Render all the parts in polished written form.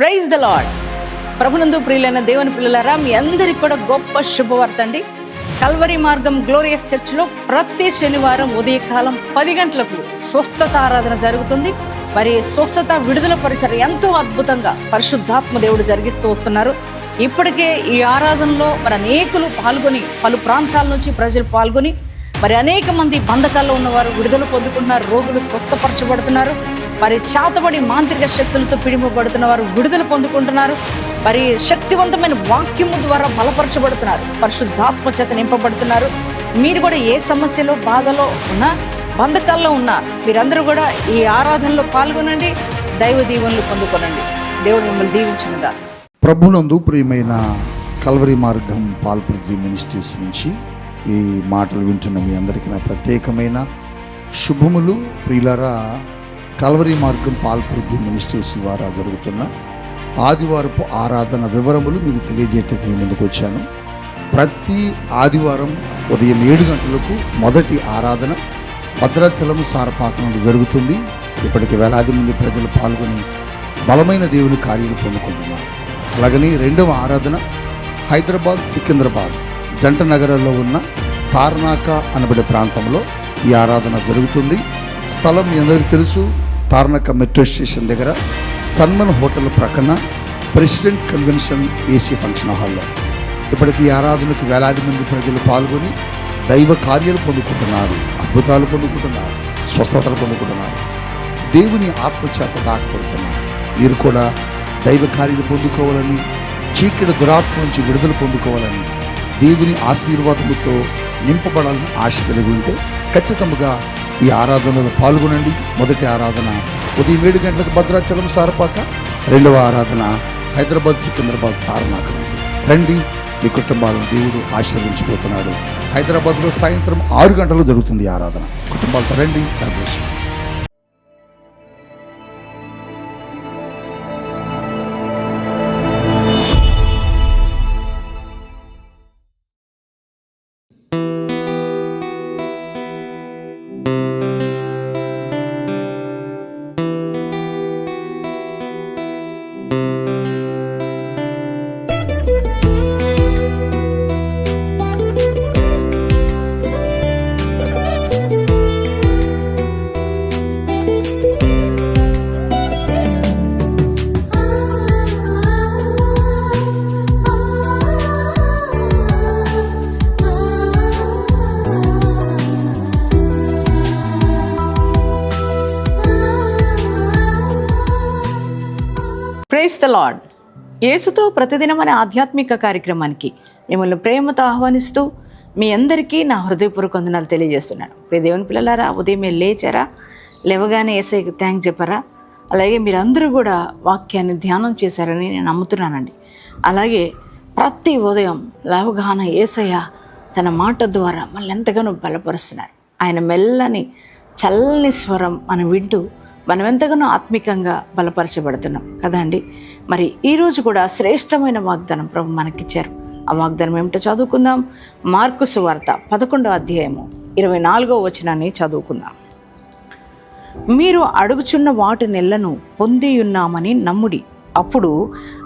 Praise the lord. ప్రభునందు ప్రియులైన దేవుని పిల్లలారా, మీ అందరికి కూడా గొప్ప శుభవార్త అండి. కల్వరి మార్గం గ్లోరియస్ చర్చిలో ప్రతి శనివారం ఉదయకాలం 10 గంటలకు స్వస్థత ఆరాధన జరుగుతుంది. మరి స్వస్థత విడుదల పరిచయం ఎంతో అద్భుతంగా పరిశుద్ధాత్మ దేవుడు జరిగిస్తూ వస్తున్నారు. ఇప్పటికే ఈ ఆరాధనలో మరి అనేకులు పాల్గొని, పలు ప్రాంతాల నుంచి ప్రజలు పాల్గొని మరి అనేక మంది బంధకాల్లో ఉన్నవారు విడుదల పొందుకుంటున్నారు, రోగులు స్వస్థపరచబడుతున్నారు, మరి చాతబడి మాంత్రిక శక్తులతో పిడిమబడుతున్న వారు విడుదల పొందుకుంటున్నారు, మరి శక్తివంతమైన వాక్యము ద్వారా బలపరచబడుతున్నారు, పరిశుద్ధాత్మ చేత నింపబడుతున్నారు. మీరు కూడా ఏ సమస్యలో, బాధలో ఉన్నా, బంధకాల్లో ఉన్నా మీరందరూ కూడా ఈ ఆరాధనలో పాల్గొనండి, దైవ దీవెనలు పొందుకోనండి. దేవుడు మిమ్మల్ని దీవించునుగా. ప్రభునందు ప్రియమైన కల్వరి మార్గం పాల్పృథ్వీ మినిస్ట్రీస్ నుంచి ఈ మాటలు వింటున్న మీ అందరికీ నా ప్రత్యేకమైన శుభములు. ప్రియులారా, కల్వరి మార్గం పాల్పృథ్వీ మినిస్ట్రీస్ ద్వారా జరుగుతున్న ఆదివారపు ఆరాధన వివరములు మీకు తెలియజేయటానికి మీ ముందుకు వచ్చాను. ప్రతి ఆదివారం ఉదయం 7 గంటలకు మొదటి ఆరాధన భద్రాచలం సారపాక నుండి జరుగుతుంది. ఇప్పటికి వేలాది మంది ప్రజలు పాల్గొని బలమైన దేవుని కార్యాలు పొందుకుంటున్నారు. అలాగని రెండవ ఆరాధన హైదరాబాద్, సికింద్రాబాద్ జంట నగరాల్లో ఉన్న తార్నాక అనబడే ప్రాంతంలో ఈ ఆరాధన జరుగుతుంది. స్థలం మీ అందరికీ తెలుసు. తార్నాక మెట్రో స్టేషన్ దగ్గర సన్మన్ హోటల్ ప్రక్కన ప్రెసిడెంట్ కన్వెన్షన్ ఏసీ ఫంక్షన్ హాల్లో ఇప్పటికి ఈ ఆరాధనకు వేలాది మంది ప్రజలు పాల్గొని దైవ కార్యాలు పొందుకుంటున్నారు, అద్భుతాలు పొందుకుంటున్నారు, స్వస్థతలు పొందుకుంటున్నారు, దేవుని ఆత్మచేత దాకపడుతున్నారు. మీరు కూడా దైవ కార్యాలు పొందుకోవాలని, చీకటి దురాత్మ నుంచి విడుదల పొందుకోవాలని, దేవుని ఆశీర్వాదముతో నింపబడాలని ఆశ కలిగి ఉంటే ఖచ్చితంగా ఈ ఆరాధనలో పాల్గొనండి. మొదటి ఆరాధన ఉదయం 7 గంటలకు భద్రాచలం సారపాక, రెండవ ఆరాధన హైదరాబాద్, సికింద్రాబాద్ తార్నాక. రండి, మీ కుటుంబాలను దేవుడు ఆశీర్వదించబోతున్నాడు. హైదరాబాద్లో సాయంత్రం 6 గంటలకు జరుగుతుంది ఆరాధన. కుటుంబాలతో రండి. Praise the Lord. యేసుతో ప్రతిదినం అనే ఆధ్యాత్మిక కార్యక్రమానికి మిమ్మల్ని ప్రేమతో ఆహ్వానిస్తూ మీ అందరికీ నా హృదయపూర్వక వందనాలు తెలియజేస్తున్నాను. దేవుని పిల్లలారా, ఉదయమే లేచారా? లేవగానే యేసయ్యకి థ్యాంక్స్ చెప్పారా? అలాగే మీరందరూ కూడా వాక్యాన్ని ధ్యానం చేశారని నేను నమ్ముతున్నానండి. అలాగే ప్రతి ఉదయం లేవగానే యేసయ్య తన మాట ద్వారా మళ్ళీ ఎంతగానో బలపరుస్తున్నారు. ఆయన మెల్లని చల్లని స్వరం మనం వింటూ మనం ఎంతగానో ఆత్మికంగా బలపరచబడుతున్నాం కదా అండి. మరి ఈరోజు కూడా శ్రేష్టమైన వాగ్దానం ప్రభు మనకిచ్చారు. ఆ వాగ్దానం ఏమిటో చదువుకుందాం. మార్కు సువార్త 11వ అధ్యాయము 24వ వచనాన్ని చదువుకుందాం. మీరు అడుగుచున్న వాటి నెలను పొంది ఉన్నామని నమ్ముడి, అప్పుడు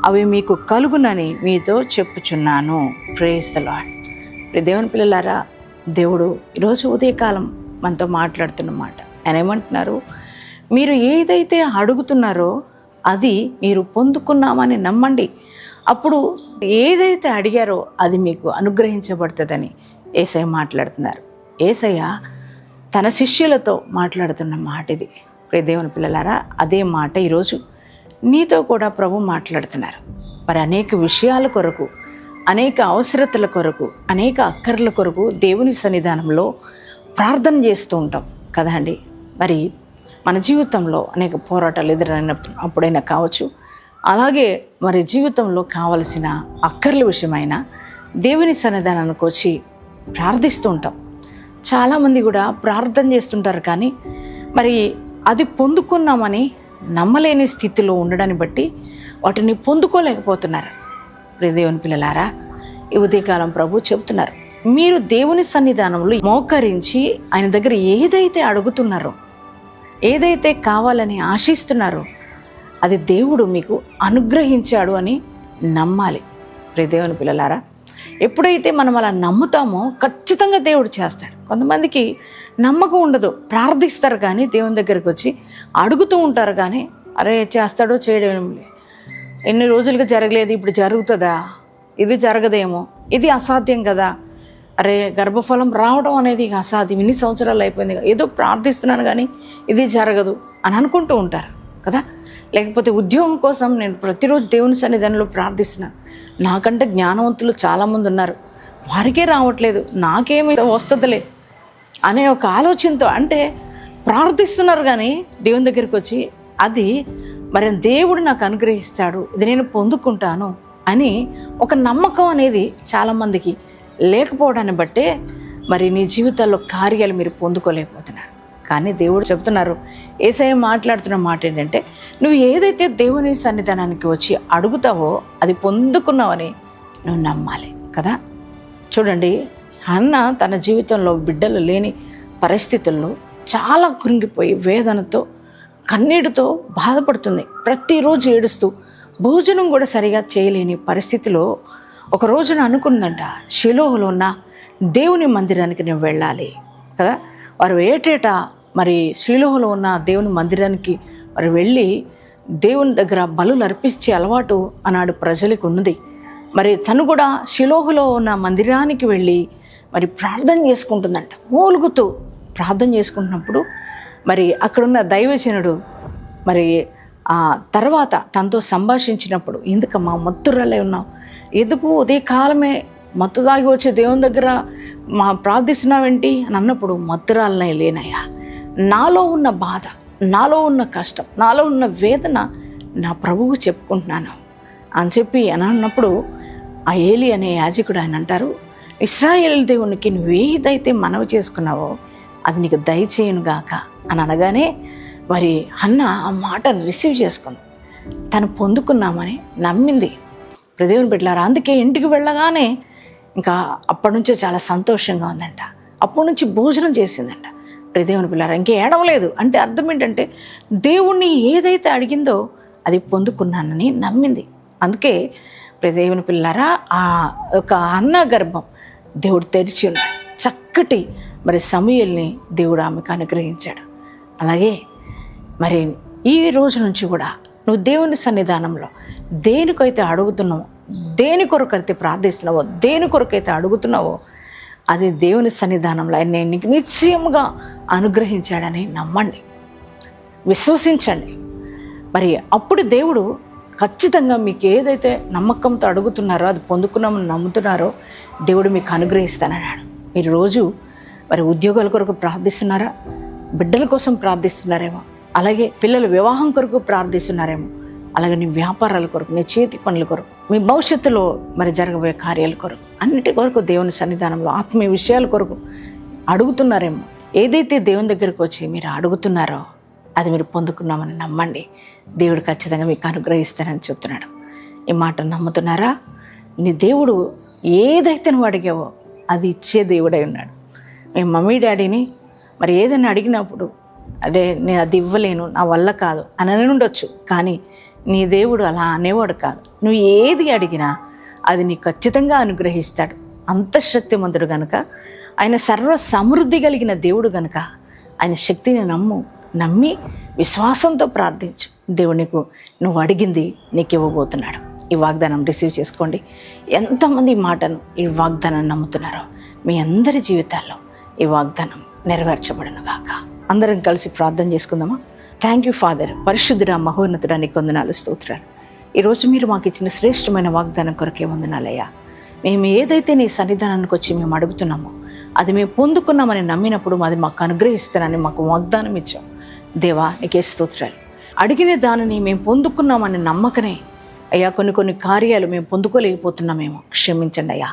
అవి మీకు కలుగునని మీతో చెప్పుచున్నాను. Praise the Lord. దేవుని పిల్లలారా, దేవుడు ఈరోజు ఉదయకాలం మనతో మాట్లాడుతున్నమాట. ఆయన ఏమంటున్నారు? మీరు ఏదైతే అడుగుతున్నారో అది మీరు పొందుకున్నామని నమ్మండి, అప్పుడు ఏదైతే అడిగారో అది మీకు అనుగ్రహించబడుతుందని యేసయ్య మాట్లాడుతున్నారు. యేసయ్య తన శిష్యులతో మాట్లాడుతున్న మాట ఇది. దేవుని పిల్లలారా, అదే మాట ఈరోజు నీతో కూడా ప్రభు మాట్లాడుతున్నారు. మరి అనేక విషయాల కొరకు, అనేక అవసరతల కొరకు, అనేక అక్కర్ల కొరకు దేవుని సన్నిధానంలో ప్రార్థన చేస్తూ ఉంటాం కదా అండి. మరి మన జీవితంలో అనేక పోరాటాలు ఎదురైనప్పుడైనా కావచ్చు, అలాగే మరి జీవితంలో కావలసిన అక్కర్ల విషయమైన దేవుని సన్నిధానానికి వచ్చి ప్రార్థిస్తూ ఉంటాం. చాలామంది కూడా ప్రార్థన చేస్తుంటారు, కానీ మరి అది పొందుకున్నామని నమ్మలేని స్థితిలో ఉండడాన్ని బట్టి వాటిని పొందుకోలేకపోతున్నారు. దేవుని పిల్లలారా, ఈ ఉదయకాలం ప్రభు చెబుతున్నారు, మీరు దేవుని సన్నిధానంలో మోకరించి ఆయన దగ్గర ఏదైతే అడుగుతున్నారో, ఏదైతే కావాలని ఆశిస్తున్నారో అది దేవుడు మీకు అనుగ్రహించాడు అని నమ్మాలి. ప్రియ దేవుని పిల్లలారా, ఎప్పుడైతే మనం అలా నమ్ముతామో ఖచ్చితంగా దేవుడు చేస్తాడు. కొంతమందికి నమ్మకం ఉండదు, ప్రార్థిస్తారు కానీ దేవుని దగ్గరికి వచ్చి అడుగుతూ ఉంటారు కానీ అరే చేస్తాడో చేయడం ఎన్ని రోజులుగా జరగలేదు, ఇప్పుడు జరుగుతుందా, ఇది జరగదేమో, ఇది అసాధ్యం కదా, అరే గర్భఫలం రావడం అనేది అసాధ్యం, ఇన్ని సంవత్సరాలు అయిపోయింది, ఏదో ప్రార్థిస్తున్నాను కానీ ఇది జరగదు అని అనుకుంటూ ఉంటారు కదా. లేకపోతే ఉద్యోగం కోసం నేను ప్రతిరోజు దేవుని సన్నిధానంలో ప్రార్థిస్తున్నాను, నాకంటే జ్ఞానవంతులు చాలామంది ఉన్నారు, వారికే రావట్లేదు, నాకేమి వస్తుందిలే అనే ఒక ఆలోచనతో అంటే ప్రార్థిస్తున్నారు కానీ దేవుని దగ్గరికి వచ్చి అది మరి దేవుడు నాకు అనుగ్రహిస్తాడు, ఇది నేను పొందుకుంటాను అని ఒక నమ్మకం అనేది చాలామందికి లేకపోవడాన్ని బట్టే మరి నీ జీవితాల్లో కార్యాలు మీరు పొందుకోలేకపోతున్నారు. కానీ దేవుడు చెప్తున్నారు, యేసయ్య మాట్లాడుతున్న మాట ఏంటంటే, నువ్వు ఏదైతే దేవుని సన్నిధానానికి వచ్చి అడుగుతావో అది పొందుకున్నావని నువ్వు నమ్మాలి కదా. చూడండి, హన్న తన జీవితంలో బిడ్డలు లేని పరిస్థితుల్లో చాలా కృంగిపోయి వేదనతో కన్నీటితో బాధపడుతుంది. ప్రతిరోజు ఏడుస్తూ భోజనం కూడా సరిగా చేయలేని పరిస్థితిలో ఒక రోజున అనుకుందంట, షిలోహులో ఉన్న దేవుని మందిరానికి నేను వెళ్ళాలి కదా. వారు ఏటేటా మరి షిలోహులో ఉన్న దేవుని మందిరానికి వారు వెళ్ళి దేవుని దగ్గర బలులు అర్పించే అలవాటు ఆనాడు ప్రజలకు ఉన్నది. మరి తను కూడా షిలోహులో ఉన్న మందిరానికి వెళ్ళి మరి ప్రార్థన చేసుకుంటుందంట. మూలుగుతూ ప్రార్థన చేసుకుంటున్నప్పుడు మరి అక్కడున్న దైవజనుడు మరి ఆ తర్వాత తనతో సంభాషించినప్పుడు, ఎందుకమ్మా మత్తురాలే ఉన్నావు, ఎందుకు ఉదయకాలమే మత్తు తాగి వచ్చి దేవుని దగ్గర ప్రార్థిస్తున్నావేంటి అని అన్నప్పుడు, మత్తురాలనే లేనయ్యా, నాలో ఉన్న బాధ, నాలో ఉన్న కష్టం, నాలో ఉన్న వేదన నా ప్రభువు చెప్పుకుంటున్నాను అని చెప్పి అని అన్నప్పుడు, ఆ ఏలి అనే యాజకుడు ఆయన అంటారు, ఇశ్రాయేలు దేవునికి నువ్వేదైతే మనవి చేసుకున్నావో అది నీకు దయచేయునుగాక అని అనగానే మరి హన్న ఆ మాటను రిసీవ్ చేసుకుంది, తను పొందుకున్నామని నమ్మింది. దేవుని బిడ్డలారా, అందుకే ఇంటికి వెళ్ళగానే ఇంకా అప్పటి నుంచే చాలా సంతోషంగా ఉందంట. అప్పటి నుంచి భోజనం చేసిందంట. దేవుని పిల్లారా, ఇంకే ఏడవలేదు. అంటే అర్థం ఏంటంటే దేవుణ్ణి ఏదైతే అడిగిందో అది పొందుకున్నానని నమ్మింది. అందుకే దేవుని పిల్లారా, ఆ ఒక అన్న గర్భం దేవుడు తెరిచి ఉన్నాడు. చక్కటి మరి సమూయేలుని దేవుడు ఆమెకు అనుగ్రహించాడు. అలాగే మరి ఈ రోజు నుంచి కూడా నువ్వు దేవుని సన్నిధానంలో దేనికైతే అడుగుతున్నావో, దేని కొరకైతే ప్రార్థిస్తున్నావో, దేని కొరకైతే అడుగుతున్నావో అది దేవుని సన్నిధానంలో ఆయన నీకు నిశ్చయముగా అనుగ్రహించాడని నమ్మండి, విశ్వసించండి. మరి అప్పుడు దేవుడు ఖచ్చితంగా మీకు ఏదైతే నమ్మకంతో అడుగుతున్నారో అది పొందుకున్నామని నమ్ముతున్నారో దేవుడు మీకు అనుగ్రహిస్తానన్నాడు. మీరు రోజు మరి ఉద్యోగాల కొరకు ప్రార్థిస్తున్నారా, బిడ్డల కోసం ప్రార్థిస్తున్నారేమో, అలాగే పిల్లల వివాహం కొరకు ప్రార్థిస్తున్నారేమో, అలాగే నీ వ్యాపారాల కొరకు, నీ చేతి పనుల కొరకు, మీ భవిష్యత్తులో మరి జరగబోయే కార్యాల కొరకు, అన్నిటి కొరకు దేవుని సన్నిధానంలో ఆత్మీయ విషయాల కొరకు అడుగుతున్నారేమో. ఏదైతే దేవుని దగ్గరకు వచ్చి మీరు అడుగుతున్నారో అది మీరు పొందుకున్నామని నమ్మండి, దేవుడు ఖచ్చితంగా మీకు అనుగ్రహిస్తారని చెప్తున్నాడు. ఈ మాట నమ్ముతున్నారా? నీ దేవుడు ఏదైతే నువ్వు అడిగావో అది ఇచ్చే దేవుడై ఉన్నాడు. మీ మమ్మీ డాడీని మరి ఏదైనా అడిగినప్పుడు అదే నేను అది ఇవ్వలేను, నా వల్ల కాదు అని ఉండొచ్చు, కానీ నీ దేవుడు అలా అనేవాడు కాదు. నువ్వు ఏది అడిగినా అది నీకు ఖచ్చితంగా అనుగ్రహిస్తాడు. అంతఃశక్తిమంతుడు కనుక, ఆయన సర్వ సమృద్ధి కలిగిన దేవుడు కనుక ఆయన శక్తిని నమ్మి విశ్వాసంతో ప్రార్థించు. దేవుడు నువ్వు అడిగింది నీకు ఇవ్వబోతున్నాడు. ఈ వాగ్దానం రిసీవ్ చేసుకోండి. ఎంతమంది ఈ మాటను, ఈ వాగ్దానాన్ని నమ్ముతున్నారో మీ అందరి జీవితాల్లో ఈ వాగ్దానం నెరవేర్చబడును గాక. అందరం కలిసి ప్రార్థన చేసుకుందామా? థ్యాంక్ యూ ఫాదర్, పరిశుద్ధుడా, మహోన్నతుడా, నీకు వందనాలు, స్తోత్రాలు. ఈరోజు మీరు మాకు ఇచ్చిన శ్రేష్టమైన వాగ్దానం కొరకే వందనాలయ్యా. మేము ఏదైతే నీ సన్నిధానానికి వచ్చి మేము అడుగుతున్నామో అది మేము పొందుకున్నామని నమ్మినప్పుడు అది మాకు అనుగ్రహిస్తానని మాకు వాగ్దానం ఇచ్చాం. దేవా, నీకే స్తోత్రాలు. అడిగిన దానిని మేము పొందుకున్నామని నమ్మకనే అయ్యా కొన్ని కార్యాలు మేము పొందుకోలేకపోతున్నామేమో, క్షమించండి అయ్యా.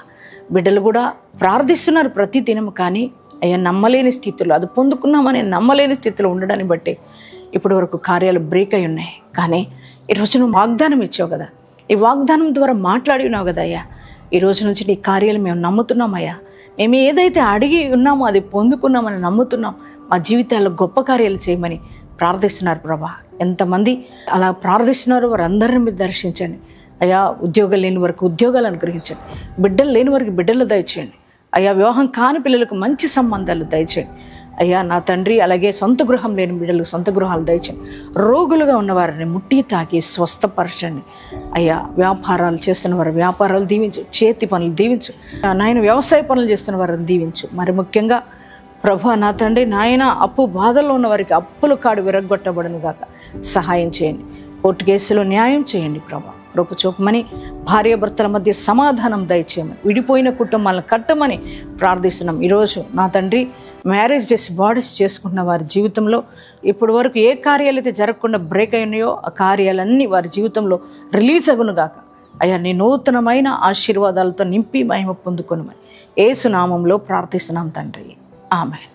బిడ్డలు కూడా ప్రార్థిస్తున్నారు ప్రతి దినం, కానీ అయ్యా నమ్మలేని స్థితిలో, అది పొందుకున్నామని నమ్మలేని స్థితిలో ఉండడాన్ని బట్టి ఇప్పటి వరకు కార్యాలు బ్రేక్ అయి ఉన్నాయి. కానీ ఈరోజు నువ్వు వాగ్దానం ఇచ్చావు కదా, ఈ వాగ్దానం ద్వారా మాట్లాడి ఉన్నావు కదా అయ్యా. ఈ రోజు నుంచి నీ కార్యాలు మేము నమ్ముతున్నామయ్యా. మేము ఏదైతే అడిగి ఉన్నామో అది పొందుకున్నామని నమ్ముతున్నాం. మా జీవితాల్లో గొప్ప కార్యాలు చేయమని ప్రార్థిస్తున్నారు ప్రభా. ఎంతమంది అలా ప్రార్థిస్తున్నారో వారందరిని మీరు దర్శించండి అయ్యా. ఉద్యోగాలు లేని వరకు ఉద్యోగాలు అనుగ్రహించండి. బిడ్డలు లేని వారికి బిడ్డలు దయచేయండి అయ్యా. వివాహం కాని పిల్లలకు మంచి సంబంధాలు దయచేయండి అయ్యా నా తండ్రి. అలాగే సొంత గృహం లేని బిడ్డలకు సొంత గృహాలు దయచేయండి. రోగులుగా ఉన్నవారిని ముట్టి తాకి స్వస్థపరచండి అయ్యా. వ్యాపారాలు చేస్తున్న వారి వ్యాపారాలు దీవించు, చేతి పనులు దీవించు నాయన. వ్యవసాయ పనులు చేస్తున్న వారిని దీవించు. మరి ముఖ్యంగా ప్రభు నా తండ్రి నాయన, అప్పు బాధల్లో ఉన్న వారికి అప్పుల కాడు విరగ్గొట్టబడును గాక సహాయం చేయండి. కోర్టు కేసులో న్యాయం చేయండి ప్రభు. కృప చూపమని, భార్యాభర్తల మధ్య సమాధానం దయచేయమని, విడిపోయిన కుటుంబాలను కట్టమని ప్రార్థిస్తున్నాం. ఈరోజు నా తండ్రి మ్యారేజ్ డేస్ బాడీస్ చేసుకుంటున్న వారి జీవితంలో ఇప్పటి వరకు ఏ కార్యాలు అయితే జరగకుండా బ్రేక్ అయినాయో ఆ కార్యాలన్నీ వారి జీవితంలో రిలీజ్ అగును గాక అయ్యా. నీ నూతనమైన ఆశీర్వాదాలతో నింపి మహిమ పొందుకొనుమని యేసు నామంలో ప్రార్థిస్తున్నాం తండ్రి. ఆమేన్.